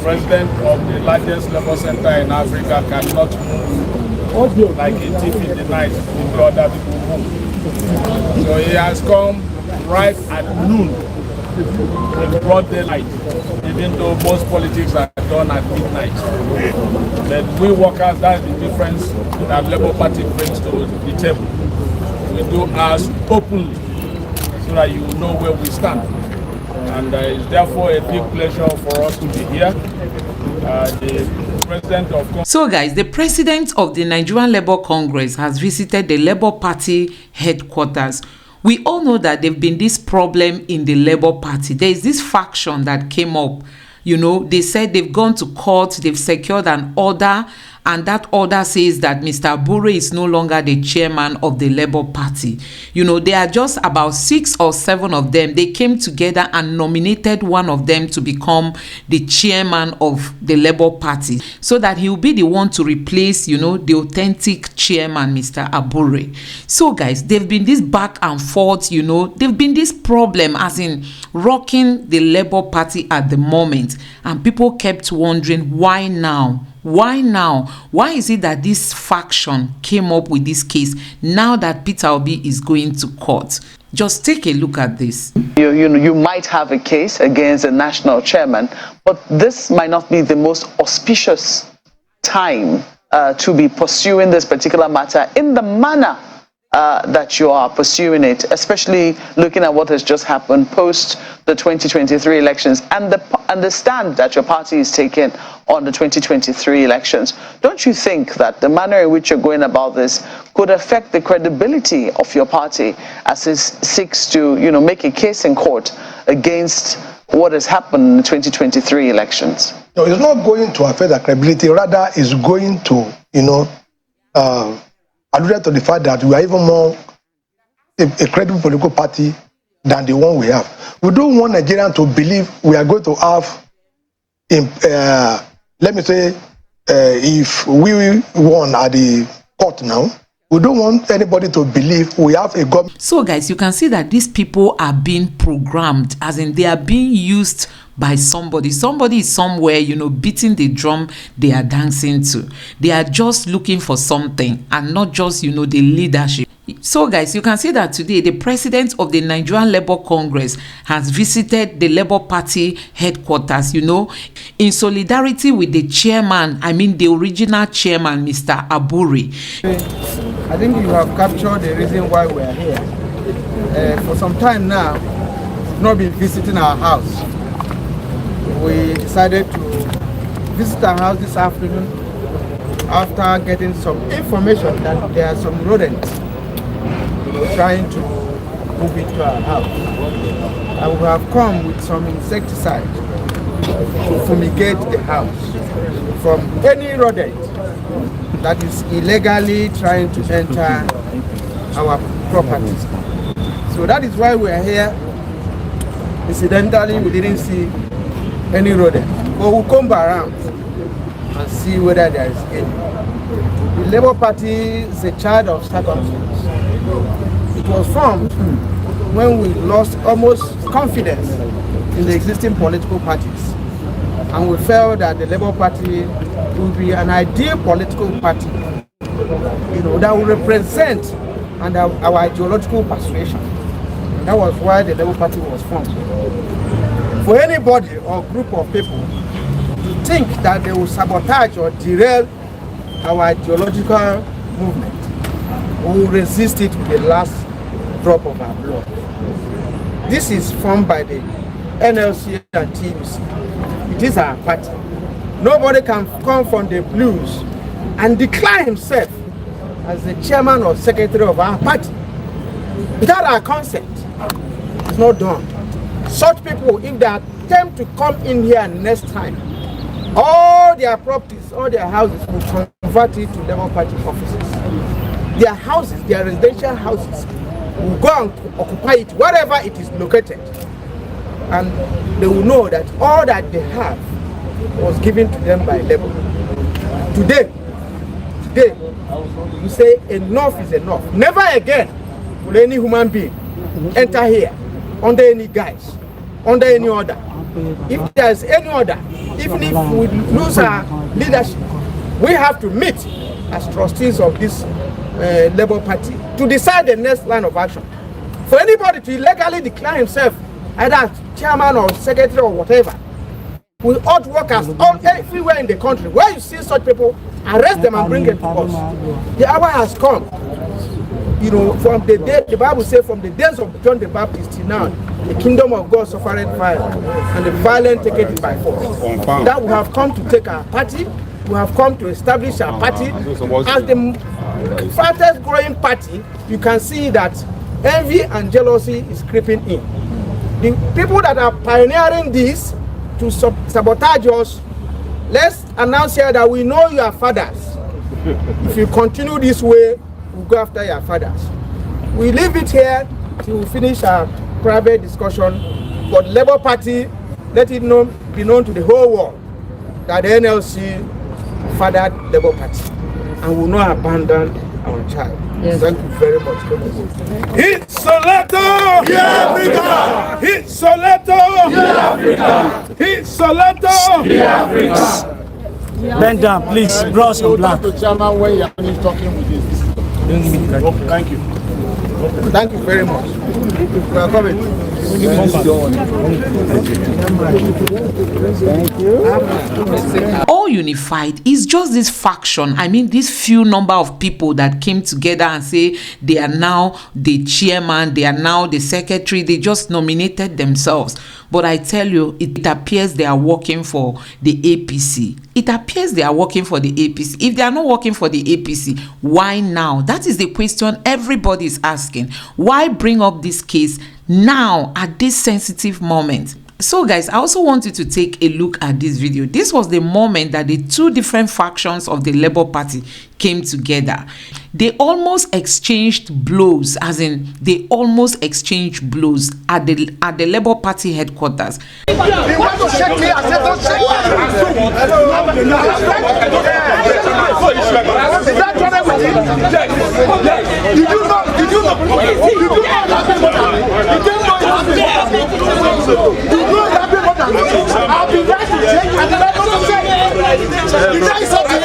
president of the largest labor center in Africa cannot move like a thief in the night if other people move. So he has come right at noon in broad daylight, even though most politics are done at midnight. But we workers, that's the difference that Labour Party brings to the table. We do ours openly so that you know where we stand. And it's therefore a big pleasure for us to be here. The president of So guys, the president of the Nigerian Labour Congress has visited the Labour Party headquarters. We all know that there's been this problem in the Labour Party. There is this faction that came up. You know, they said they've gone to court, they've secured an order, and that order says that Mr. Abure is no longer the chairman of the Labour Party. You know, there are just about 6 or 7 of them. They came together and nominated one of them to become the chairman of the Labour Party so that he will be the one to replace, you know, the authentic chairman, Mr. Abure. So guys, there've been this back and forth, you know, there've been this problem as in rocking the Labour Party at the moment, and people kept wondering, why now? Why now? Why is it that this faction came up with this case now that Peter Obi is going to court? Just take a look at this. You might have a case against a national chairman, but this might not be the most auspicious time to be pursuing this particular matter in the manner that you are pursuing it, especially looking at what has just happened post the 2023 elections and the stand that your party is taking on the 2023 elections. Don't you think that the manner in which you're going about this could affect the credibility of your party as it seeks to, you know, make a case in court against what has happened in the 2023 elections? No, it's not going to affect the credibility. Rather, it's going to, you know, alluded to the fact that we are even more a credible political party than the one we have. We don't want Nigerians to believe we are going to have, let me say, if we won at the court now, we don't want anybody to believe we have a government. So guys, you can see that these people are being programmed, as in they are being used by somebody. Somebody is somewhere, you know, beating the drum they are dancing to. They are just looking for something and not just, you know, the leadership. So guys, you can see that today the president of the Nigerian Labour Congress has visited the Labour Party headquarters, you know, in solidarity with the chairman, I mean the original chairman, Mr. Abure. I think you have captured the reason why we are here. For some time now, we've not been visiting our house. We decided to visit our house this afternoon after getting some information that there are some rodents, you know, trying to move into our house. And we have come with some insecticide to fumigate the house from any rodent that is illegally trying to enter our properties. So that is why we are here. Incidentally, we didn't see any rodent, but we'll come around and see whether there is any. The Labour Party is a child of circumstance. It was formed when we lost almost confidence in the existing political parties, and we felt that the Labour Party would be an ideal political party, you know, that will represent and our ideological persuasion. And that was why the Labour Party was formed. For anybody or group of people to think that they will sabotage or derail our ideological movement, we will resist it with the last drop of our blood. This is formed by the NLC and TUC. It is our party. Nobody can come from the blues and declare himself as the chairman or secretary of our party without our consent. It's not done. Such people, if they attempt to come in here next time, all their properties, all their houses will convert it to Labour Party offices. Their houses, their residential houses, will go and occupy it wherever it is located. And they will know that all that they have was given to them by Labour. Today, you say enough is enough. Never again will any human being enter here under any guise, under any order. If there is any order, even if we lose our leadership, we have to meet as trustees of this Labour Party to decide the next line of action. For anybody to illegally declare himself either chairman or secretary or whatever, we ought workers all everywhere in the country. Where you see such people, arrest them and bring them to us. The hour has come. You know, from the day, the Bible says, from the days of John the Baptist till now, the kingdom of God suffered fire, and the violent take it by force. That we have come to take our party, we have come to establish our party. As the fastest growing party, you can see that envy and jealousy is creeping in. The people that are pioneering this to sabotage us, let's announce here that we know your fathers. If you continue this way, we'll go after your fathers. We leave it here till we finish our private discussion. But Labour Party, let it be known to the whole world that the NLC fathered Labour Party and will not abandon our child. Yes. Thank you very much. Hit Soleto! Yeah, Africa! Hit Soleto! Yeah, Africa! Hit Soleto! Yeah, Africa! Bend down, please. Draw some black. The chairman when you're talking with this. Thank you. Thank you very much. We are coming. All unified is just this faction. I mean, this few number of people that came together and say they are now the chairman, they are now the secretary, they just nominated themselves. But I tell you, it appears they are working for the APC. It appears they are working for the APC. If they are not working for the APC, why now? That is the question everybody is asking. Why bring up this case now at this sensitive moment? So guys, I also want you to take a look at this video. This was the moment that the two different factions of the Labour Party came together. They almost exchanged blows, as in they almost exchanged blows at the Labour Party headquarters. You want to shake me? I said don't shake me. Is that trouble with you? Did you know? I'll be right to change and then I'm going to say, is that something?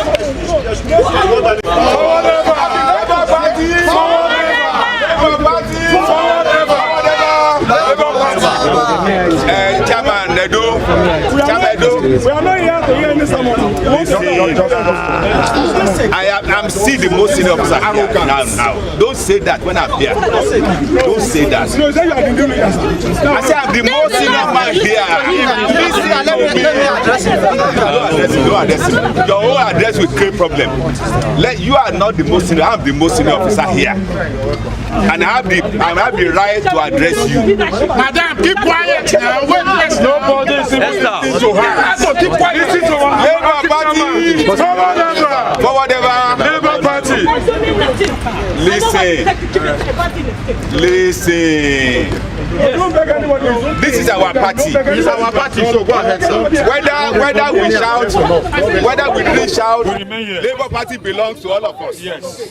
Chairman Nedo. We are not here to hear any someone. I'm still the most senior officer here now. Don't say that when I'm here. Don't say that. I say I'm the most senior man here. Your own address will create problem. You are not the most senior. I'm the most senior officer here, and I have the right to address you. Madam, keep quiet now. Wait, nobody is listening to her. Keep quiet. Listen to her. Labour Party. Forward ever. Labour Party. Listen. This is our party. It's our party, so go ahead, sir. Whether we shout, whether we didn't shout, Labour Party belongs to all of us. Yes.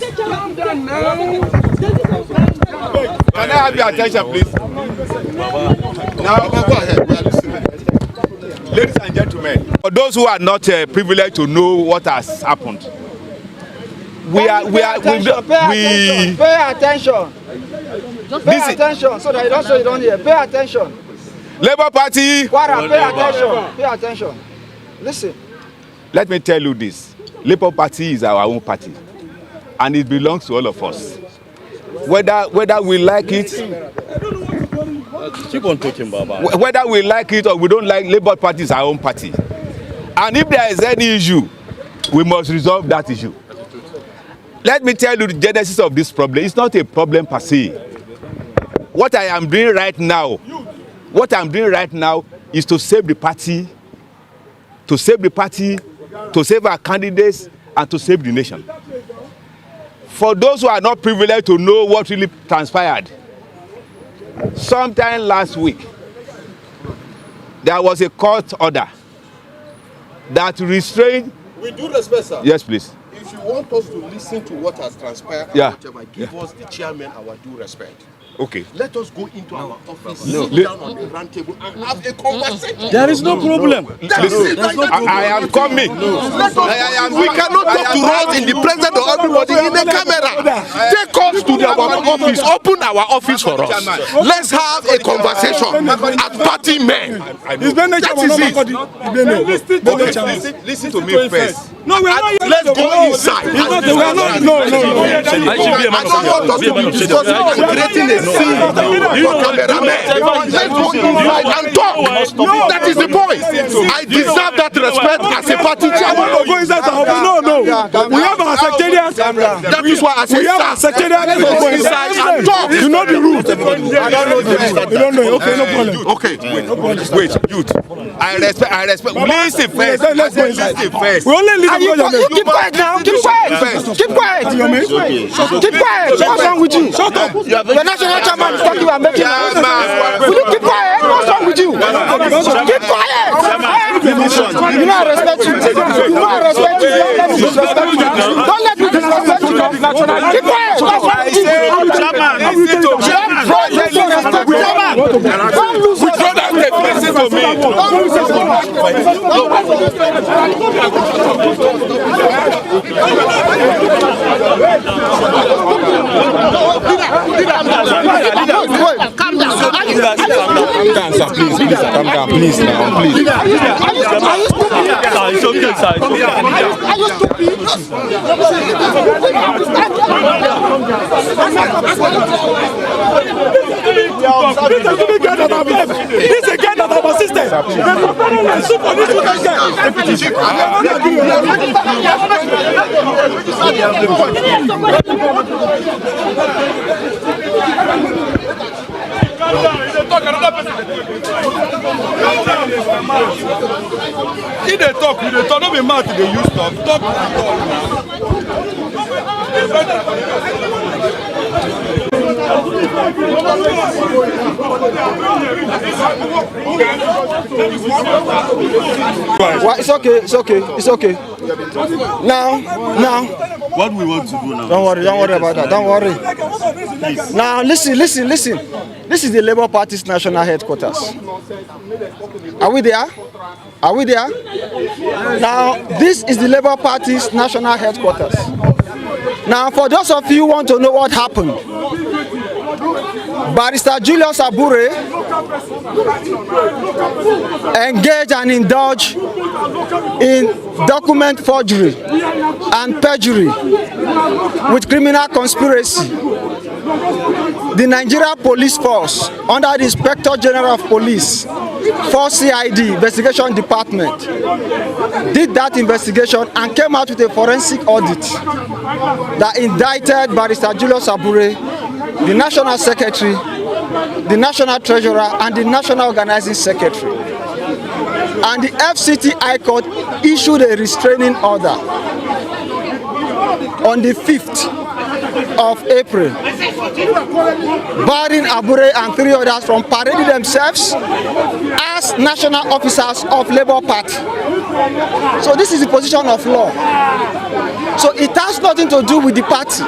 Can I have your attention, please? Now, go ahead. We are listening. Ladies and gentlemen, for those who are not privileged to know what has happened, pay attention. Pay attention so that you don't say you don't hear. Pay attention. Labour Party. Pay attention. Pay attention. Listen. Let me tell you this. Labour Party is our own party, and it belongs to all of us. Whether we like it. Keep on talking, Baba. Whether we like it or we don't like, Labour Party is our own party. And if there is any issue, we must resolve that issue. Let me tell you the genesis of this problem. It's not a problem per se. What I am doing right now is to save the party, to save our candidates, and to save the nation. For those who are not privileged to know what really transpired, sometime last week, there was a court order that restrained. With due respect, sir. Yes, please. If if you want us to listen to what has transpired, whatever, give us the chairman our due respect. Okay. Let us go into our office, sit down on the round table, and have a conversation. There is no problem. Listen, I am coming. We cannot talk to us in the presence of everybody in the camera. Take us to our office. Open our office for us. Let's have a conversation as party men. That is it. Listen to me first. No, we are not. Let's go inside. We are not. No. I don't want us to be discussing and creating a scene for cameramen. Let's go inside and talk. That is the point. I deserve that respect as a party chairman. Go inside the office. No. We have our secretariat. That is why I say, we have our secretariat. let's go inside and talk. You know the rules. I don't know the rules. You don't know. Okay, no problem. Okay, wait, youth. I respect. Listen first. Let's go inside. Listen first. We only leave You keep quiet now. Keep quiet. Keep quiet. Keep quiet. What's wrong with you? Shut up. The national chairman is talking about making noise. Will you keep quiet? What's wrong with you? Keep quiet. You know I respect you. You know I respect you. Don't let me disrespect you. Don't let me disrespect you. Keep quiet. What's wrong with you? Don't lose respect. Listen to me. Calm down, sir. Please, calm down, please. Are you stupid? It's okay, sir. Are you stupid? He's a guy that I'm assistant. If they talk, don't be mad if they use talk. Well, it's okay. Now. What do we want to do now? Don't worry about that. Don't worry. Now, listen. This is the Labour Party's national headquarters. Are we there? Now, this is the Labour Party's national headquarters. Now, for those of you who want to know what happened, Barrister Julius Abure engaged and indulged in document forgery and perjury with criminal conspiracy. The Nigeria Police Force, under the Inspector General of Police, Force CID Investigation Department, did that investigation and came out with a forensic audit that indicted Barrister Julius Abure, the National Secretary, the National Treasurer, and the National Organizing Secretary. And the FCT High Court issued a restraining order on the 5th of April, barring Abure and 3 others from parading themselves as national officers of Labour Party. So this is the position of law. So it has nothing to do with the party.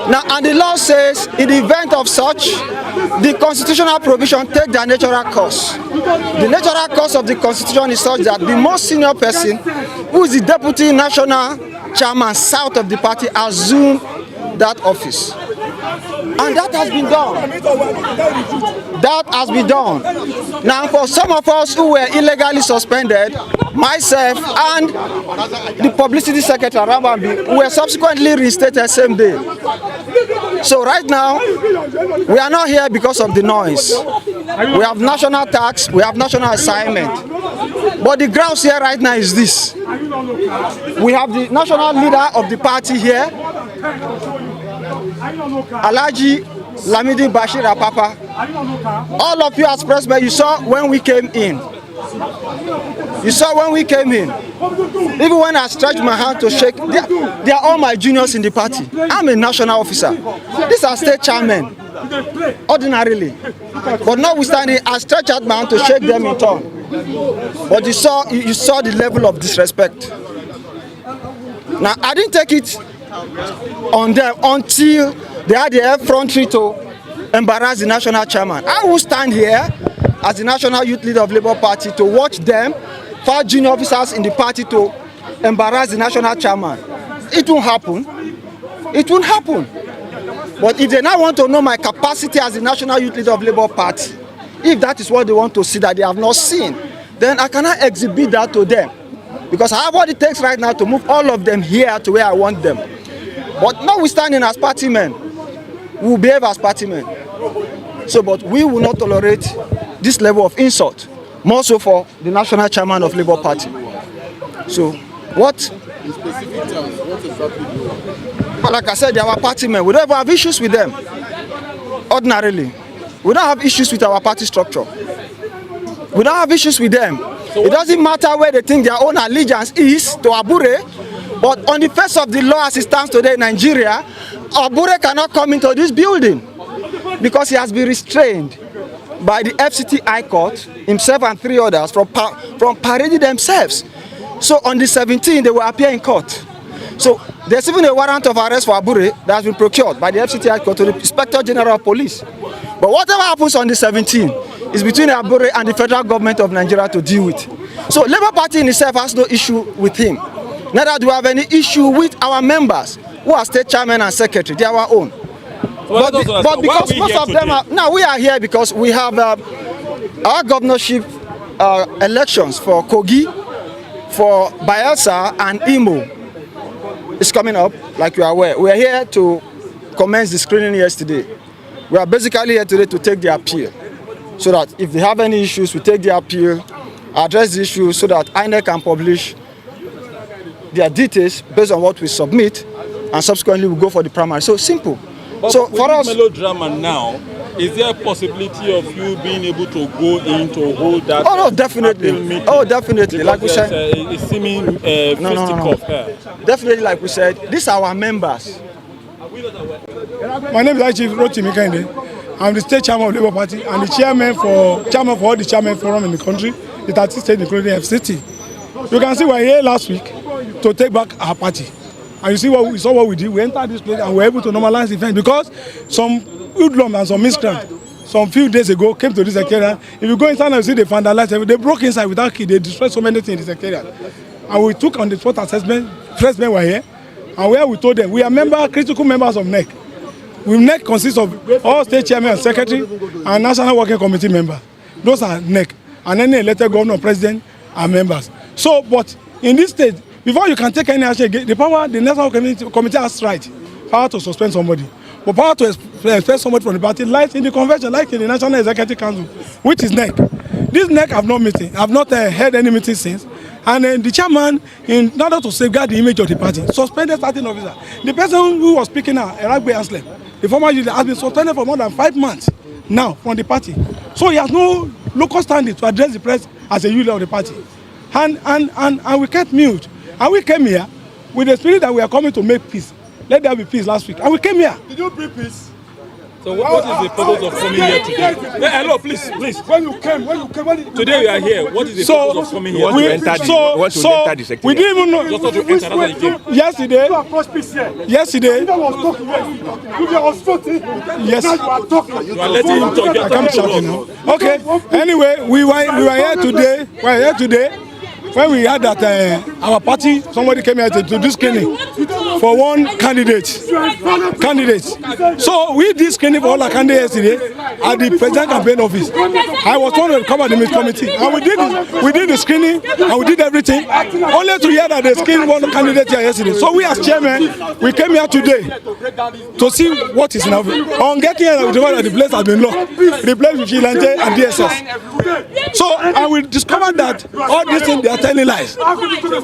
Now, and the law says, in the event of such, the constitutional provision take their natural course. The natural course of the constitution is such that the most senior person, who is the deputy national chairman south of the party, assume that office. And that has been done. Now, for some of us who were illegally suspended, myself and the publicity secretary Rabambi were subsequently reinstated same day. So right now, we are not here because of the noise. We have national tax, we have national assignment. But the grounds here right now is this. We have the national leader of the party here, Alhaji Lamidi Bashir Apapa. All of you as pressmen, you saw when we came in. Even when I stretched my hand to shake, they are all my juniors in the party. I'm a national officer. These are state chairmen, ordinarily. But notwithstanding, I stretched out my hand to shake them in turn. But you saw the level of disrespect. Now, I didn't take it on them until they had the effrontery to embarrass the national chairman. I will stand here as the national youth leader of Labour Party to watch them, 5 junior officers in the party, to embarrass the national chairman. It won't happen. It won't happen. But if they now want to know my capacity as the national youth leader of Labour Party, if that is what they want to see that they have not seen, then I cannot exhibit that to them. Because I have what it takes right now to move all of them here to where I want them. But notwithstanding, as party men, we will behave as party men. So, but we will not tolerate this level of insult, more so for the national chairman of Labour Party. So, what? In specific terms, what exactly do you want? But like I said, they are our party men. We don't have issues with them. Ordinarily, we don't have issues with our party structure. We don't have issues with them. It doesn't matter where they think their own allegiance is to Abure, but on the face of the law as it stands today in Nigeria, Abure cannot come into this building because he has been restrained by the FCT High Court, himself and 3 others, from parading themselves. So on the 17th, they will appear in court. So there's even a warrant of arrest for Abure that has been procured by the FCT High Court to the Inspector General of Police. But whatever happens on the 17th is between Abure and the federal government of Nigeria to deal with. So Labour Party in itself has no issue with him. Neither do we have any issue with our members who are state chairman and secretary. They are our own. But because most of them are, now we are here because we have our governorship elections for Kogi, for Bayelsa and Imo. It's coming up, like you are aware. We are here to commence the screening yesterday. We are basically here today to take the appeal, so that if they have any issues, we take the appeal, address the issues, so that INEC can publish their details based on what we submit, and subsequently we go for the primary. So simple. But so for us, melodrama now, is there a possibility of you being able to go in to hold that? Oh no, definitely. Oh, definitely. Because like we said, it's seeming no. Definitely, like we said, these are our members. My name is Chief Rotimi Kende. I'm the state chairman of Labour Party and the chairman for all the chairman forum in the country, the 30 states including FCT. You can see we were here last week to take back our party. And you see we saw what we did. We entered this place and we were able to normalize the event because some hoodlums and some miscreants some few days ago came to this secretariat. If you go inside and you see they vandalized, they broke inside without key, they destroyed so many things in the secretariat. And we took on the spot assessment, freshmen were here, and where we told them, we are critical members of NEC. NEC consists of all state chairmen and secretary and national working committee members. Those are NEC. And any elected governor or president are members. So, but in this state, before you can take any action, the national committee has right, power to suspend somebody. But power to expel somebody from the party lies in the convention, like in the National Executive Council, which is NEC. This NEC have not held any meeting since. And the chairman, in order to safeguard the image of the party, suspended certain officer. The person who was speaking now, Eragbe Anslem, the former leader, has been suspended for more than 5 months now from the party. So he has no local standing to address the press as a leader of the party. And we kept mute. And we came here with the spirit that we are coming to make peace. Let there be peace last week. And we came here. Did you bring peace? So what is the purpose of coming here today? Hello, please. When you came, today we are here. What is the purpose of coming here? We didn't even know. Just to enter, that's why you came. Yesterday. Yes. You are letting him talk. I can't shout now. Okay. Anyway, we were here today. We are here today. When we heard that our party, somebody came here to do screening for one candidate. So we did screening for all our candidates yesterday at the president campaign office. I was told to cover the committee, and we did the screening and we did everything, only to hear that they screened one candidate here yesterday. So we as chairman, we came here today to see what is now. On getting here, we discovered that the place has been locked, replaced with Vigilante and DSS. So and we discovered that all these things they are telling lies.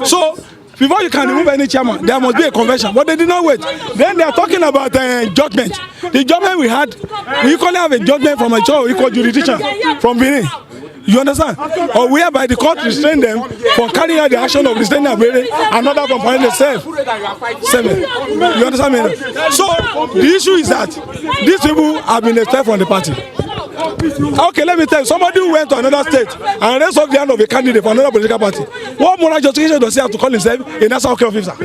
So before you can remove any chairman, there must be a convention. But they did not wait. Then they are talking about judgment. The judgment we had, we equally have a judgment from a equal jurisdiction from Benin. You understand? Or whereby the court restrained them from carrying out the action of restraining and other from filing themselves. You understand me? So the issue is that these people have been expelled from the party. Okay, let me tell you, somebody who went to another state and raised up the hand of a candidate for another political party, what moral justification does he have to call himself a national officer?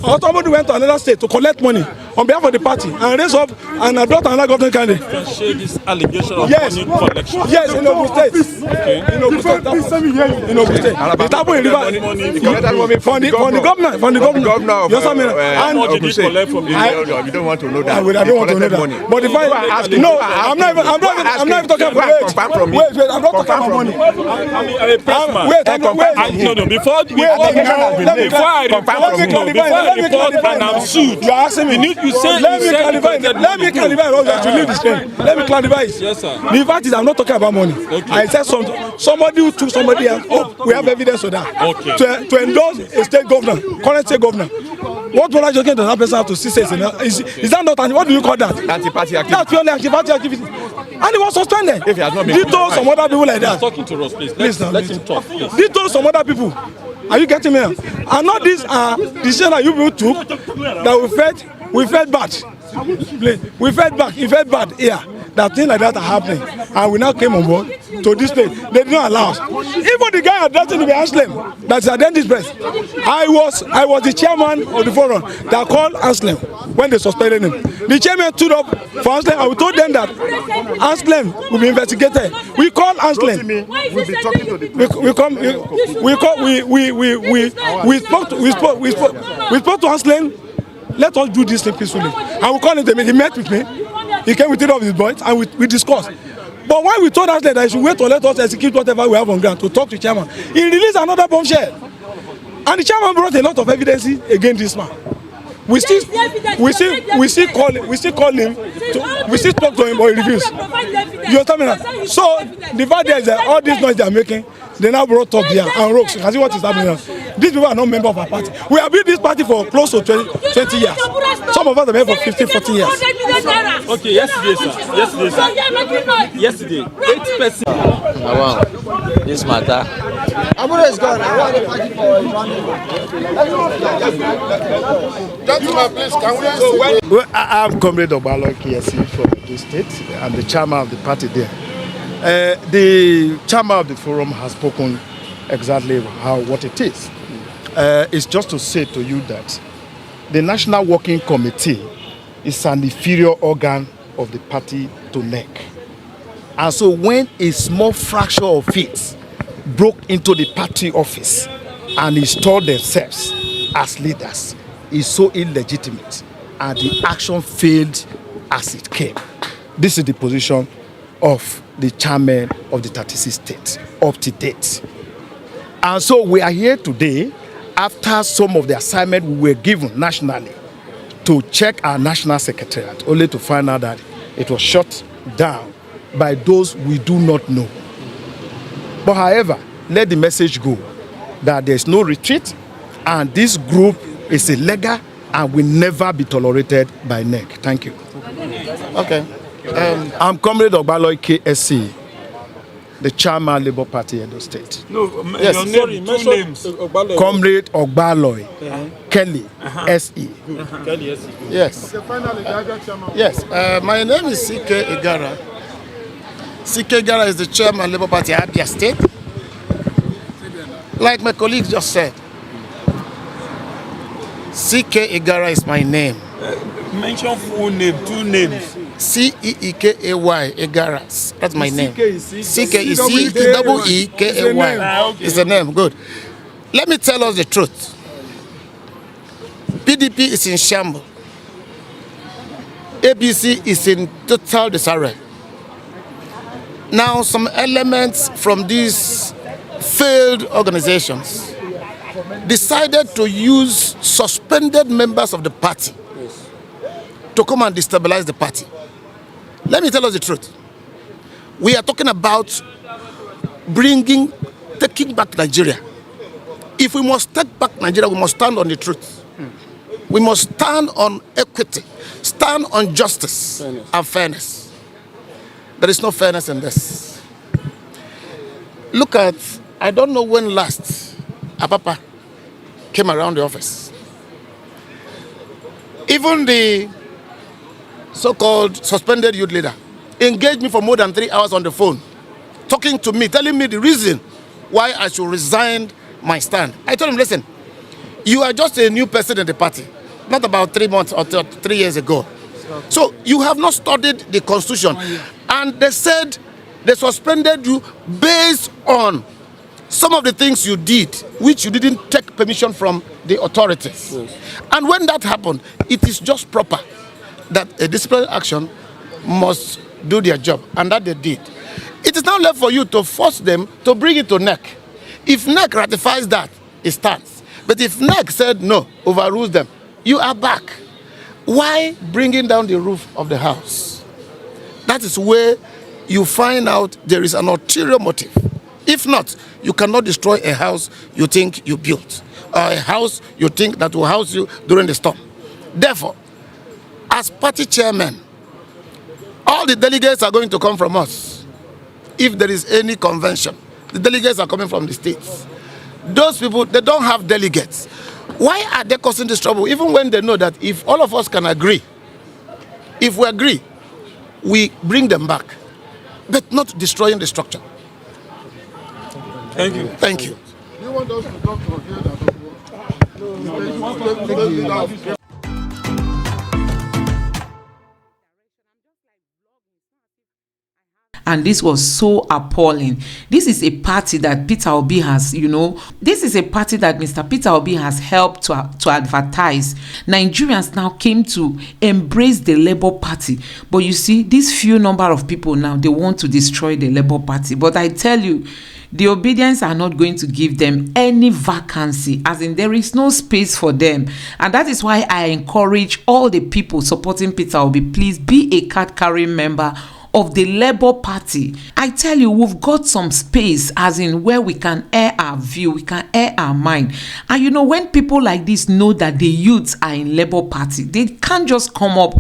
or somebody went to another state to collect money on behalf of the party and raise up and adopt another government candidate. You can share this allegation of Yes. money collection. Yes, in Ogun State. Okay. In Ogun State. In Ogun State. It happened in River. From the governor. You understand me? How much did he collect from the We don't want to know that. I don't want to know that. But if I'm not even talking about wait. I'm not talking about money. I'm a pressman. Wait, no. Before I report and I'm sued. You are asking me. You said let me clarify. Let me leave this thing. Let me clarify it. Yes, sir. The fact is, I'm not talking about money. Okay. I said somebody who took somebody else. Oh, we have evidence of that. Okay. To endorse a state governor, current state governor. What moral judgment does that person have to see? Is that not? What do you call that? Anti-party activity. That's purely anti-party activity. And he was suspended. If he has not been Dito some other people like that. He's talking to us, please. Let him talk, please. Dito some other people. Are you getting me? And not these are decisions that you people took that we felt bad. We felt bad here. That things like that are happening, and we now came on board to this place. They did not allow us. Even the guy addressing the Anslem, that's identity press. I was the chairman of the forum that called Anslem when they suspended him. The chairman stood up for Anslem, and we told them that Anslem will be investigated. We called Anslem. We spoke to Anslem. Let us do this thing peacefully. And we called him to meet. He met with me. He came with 3 of his boys and we discussed. But when we told us that he should wait to let us execute whatever we have on ground to talk to the chairman, he released another bombshell. And the chairman brought a lot of evidence against this man. We still call him, we still talk to him, but he refused. You understand me now? So the fact is that all this noise they are making, they now brought up here and rocks. You can see what is happening now. These people are not members of our party. We have been this party for close to 20 years. Some of us have been for 15, 14 years. Okay, yesterday, 8%. Wow, this matter. Abuja is gone. I want the party for Gentlemen, please, can we... Well, I'm Comrade Obalo KSC from the state and the chairman of the party there. The chairman of the forum has spoken exactly what it is. It's just to say to you that the National Working Committee is an inferior organ of the party to NEC. And so when a small fraction of it broke into the party office and installed themselves as leaders, is so illegitimate, and the action failed as it came. This is the position of the chairman of the 36 states up to date. And so we are here today after some of the assignment we were given nationally to check our national secretariat, only to find out that it was shut down by those we do not know. But however, let the message go that there is no retreat, and this group is illegal and will never be tolerated by NEC. Thank you. Okay. I'm Comrade Ogbaloy KSC, the chairman Labour Party Edo State. No, yes. Your name, two names. Comrade Ogbaloy, Kelly, S.E. Kelly, S.E. Yes. Yes. My name is C.K. Igara. C.K. Igara is the chairman Labour Party Abia State. Like my colleague just said, C.K. Igara is my name. Mention full name, two names. C-E-E-K-A-Y, Igara. That's my name. C-K is C-E-E-K-A-Y. It's the name, good. Let me tell us the truth. PDP is in shambles. ABC is in total disarray. Now, some elements from these failed organizations decided to use suspended members of the party to come and destabilize the party. Let me tell us the truth. We are talking about taking back Nigeria. If we must take back Nigeria, we must stand on the truth. We must stand on equity, stand on justice and fairness. There is no fairness in this. Look at, I don't know when last Apapa came around the office. Even the so-called suspended youth leader engaged me for more than 3 hours on the phone, talking to me, telling me the reason why I should resign my stand. I told him, listen, You are just a new person in the party, not about 3 months or 3 years ago. So you have not studied the constitution. And they said they suspended you based on some of the things you did, which you didn't take permission from the authorities. Yes. And when that happened, it is just proper that a disciplinary action must do their job, and that they did. It is now left for you to force them to bring it to NEC. If NEC ratifies that, it stands. But if NEC said no, overrules them, you are back. Why bringing down the roof of the house? That is where you find out there is an ulterior motive. If not, you cannot destroy a house you think you built, or a house you think that will house you during the storm. Therefore, as party chairman, all the delegates are going to come from us. If there is any convention, the delegates are coming from the states. Those people, they don't have delegates. Why are they causing this trouble? Even when they know that if all of us can agree, if we agree, we bring them back, but not destroying the structure. Thank you. Thank you. You want us to talk to here? And this was so appalling. This is a party that Peter Obi has, this is a party that Mr. Peter Obi has helped to advertise. Nigerians now came to embrace the Labour Party. But you see, this few number of people now, they want to destroy the Labour Party. But I tell you, the obedience are not going to give them any vacancy, as in there is no space for them. And that is why I encourage all the people supporting Peter Obi, please be a card-carrying member of the Labour Party. I tell you, we've got some space, as in where we can air our view, we can air our mind. And when people like this know that the youths are in Labour Party, they can't just come up,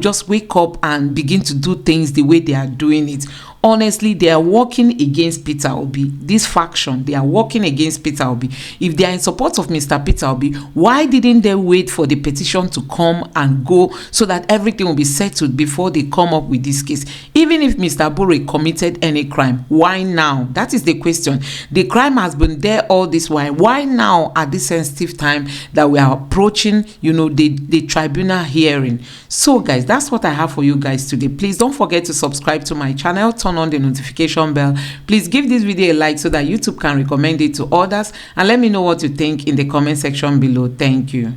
just wake up and begin to do things the way they are doing it. Honestly, they are working against Peter Obi. This faction, they are working against Peter Obi. If they are in support of Mr. Peter Obi, why didn't they wait for the petition to come and go so that everything will be settled before they come up with this case? Even if Mr. Bure committed any crime, why now? That is the question. The crime has been there all this while. Why now at this sensitive time that we are approaching, the tribunal hearing? So guys, that's what I have for you guys today. Please don't forget to subscribe to my channel. Turn on the notification bell. Please give this video a like so that YouTube can recommend it to others, and let me know what you think in the comment section below. Thank you.